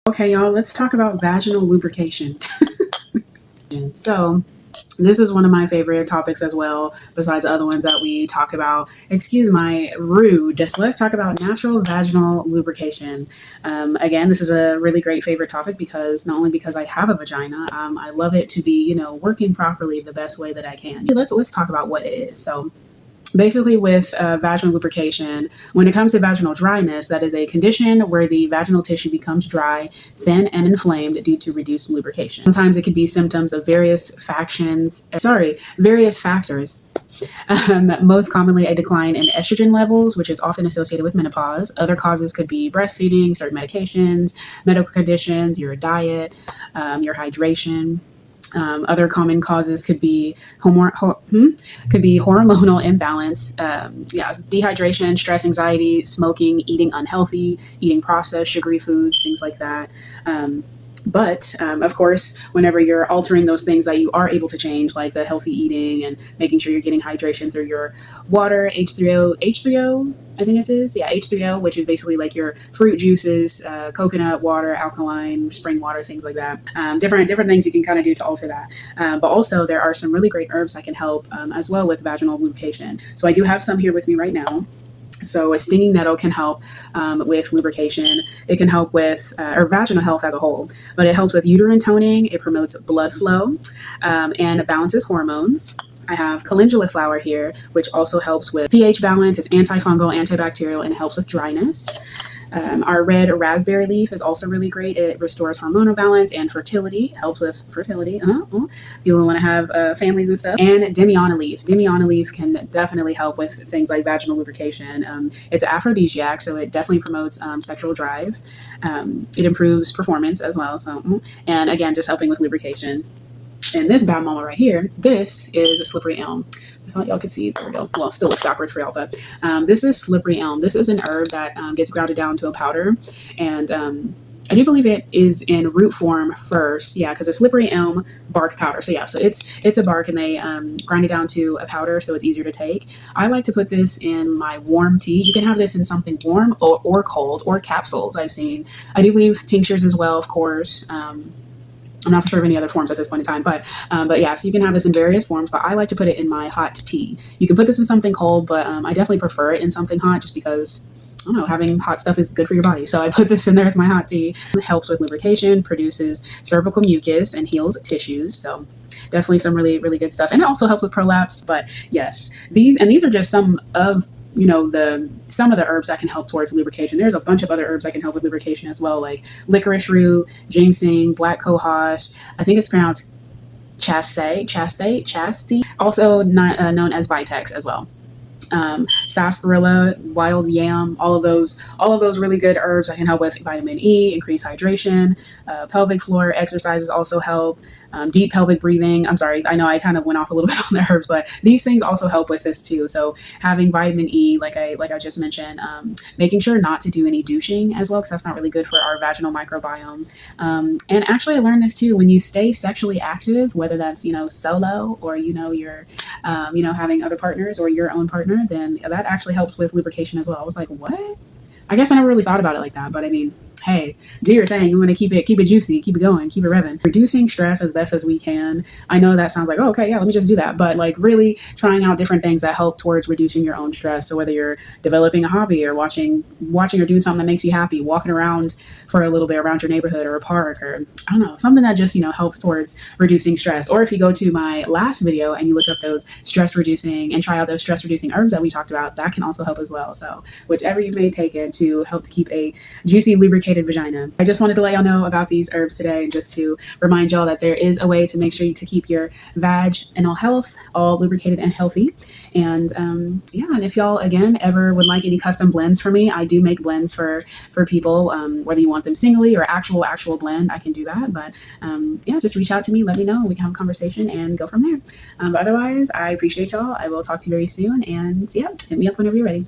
Okay, y'all, let's talk about vaginal lubrication. So, this is one of my favorite topics as well, besides other ones that we talk about. Excuse my rude. So let's talk about natural vaginal lubrication. Again, this is a really great favorite topic because not only because I have a vagina, I love it to be, working properly the best way that I can. Let's talk about what it is. So, basically, with vaginal lubrication, when it comes to vaginal dryness, that is a condition where the vaginal tissue becomes dry, thin, and inflamed due to reduced lubrication. Sometimes it could be symptoms of various factors. Most commonly, a decline in estrogen levels, which is often associated with menopause. Other causes could be breastfeeding, certain medications, medical conditions, your diet, your hydration. Other common causes could be hormonal imbalance, dehydration, stress, anxiety, smoking, eating unhealthy, eating processed sugary foods, things like that. But of course, whenever you're altering those things that you are able to change, like the healthy eating and making sure you're getting hydration through your water, H3O, I think it is. Yeah, H3O, which is basically like your fruit juices, coconut water, alkaline, spring water, things like that. Different things you can kind of do to alter that. But also, there are some really great herbs that can help as well with vaginal lubrication. So I do have some here with me right now. So a stinging nettle can help with lubrication. It can help with or vaginal health as a whole, but it helps with uterine toning. It promotes blood flow and it balances hormones. I have calendula flower here, which also helps with pH balance. It's antifungal, antibacterial, and it helps with dryness. Our red raspberry leaf is also really great. It restores hormonal balance and fertility, helps with fertility. People want to have families and stuff. And Demiana leaf. Demiana leaf can definitely help with things like vaginal lubrication. It's an aphrodisiac, so it definitely promotes sexual drive. It improves performance as well. And again, just helping with lubrication. And this bad mama right here, this is a slippery elm. I thought y'all could see. There we go. Well, still looks backwards for y'all, but this is slippery elm. This is an herb that gets grounded down to a powder, and I do believe it is in root form first. Yeah, because a slippery elm bark powder. So it's a bark, and they grind it down to a powder, so it's easier to take. I like to put this in my warm tea. You can have this in something warm or cold or capsules. I've seen. I do leave tinctures as well, of course. I'm not sure of any other forms at this point in time, but yeah, so you can have this in various forms, but I like to put it in my hot tea. You can put this in something cold, but I definitely prefer it in something hot just because, I don't know, having hot stuff is good for your body. So I put this in there with my hot tea. It helps with lubrication, produces cervical mucus, and heals tissues. So definitely some really, really good stuff. And it also helps with prolapse. But yes, these are just some of some of the herbs that can help towards lubrication. There's a bunch of other herbs that can help with lubrication as well, like licorice root, ginseng, black cohosh. I think it's pronounced chaste, also known as vitex as well. Sarsaparilla, wild yam, all of those really good herbs that can help with vitamin E, increase hydration. Pelvic floor exercises also help. Deep pelvic breathing. I'm sorry, I know I kind of went off a little bit on the herbs, but these things also help with this too. So having vitamin E, like I just mentioned, making sure not to do any douching as well, because that's not really good for our vaginal microbiome. And actually, I learned this too. When you stay sexually active, whether that's solo or you're having other partners or your own partner, then that actually helps with lubrication as well. I was like, what? I guess I never really thought about it like that, but I mean, hey, do your thing. You want to keep it juicy, keep it going, keep it revving. Reducing stress as best as we can. I know that sounds like, oh, okay, yeah, let me just do that. But like really trying out different things that help towards reducing your own stress. So whether you're developing a hobby or watching or doing something that makes you happy, walking around for a little bit around your neighborhood or a park, or I don't know, something that just, helps towards reducing stress. Or if you go to my last video and you look up those stress reducing and try out those stress reducing herbs that we talked about, that can also help as well. So whichever you may take it to help to keep a juicy, lubricated vagina. I just wanted to let y'all know about these herbs today, and just to remind y'all that there is a way to make sure to keep your vaginal health all lubricated and healthy. And and if y'all again ever would like any custom blends for me, I do make blends for people, whether you want them singly or actual blend, I can do that. But just reach out to me, let me know, we can have a conversation and go from there. But otherwise, I appreciate y'all. I will talk to you very soon, and hit me up whenever you're ready.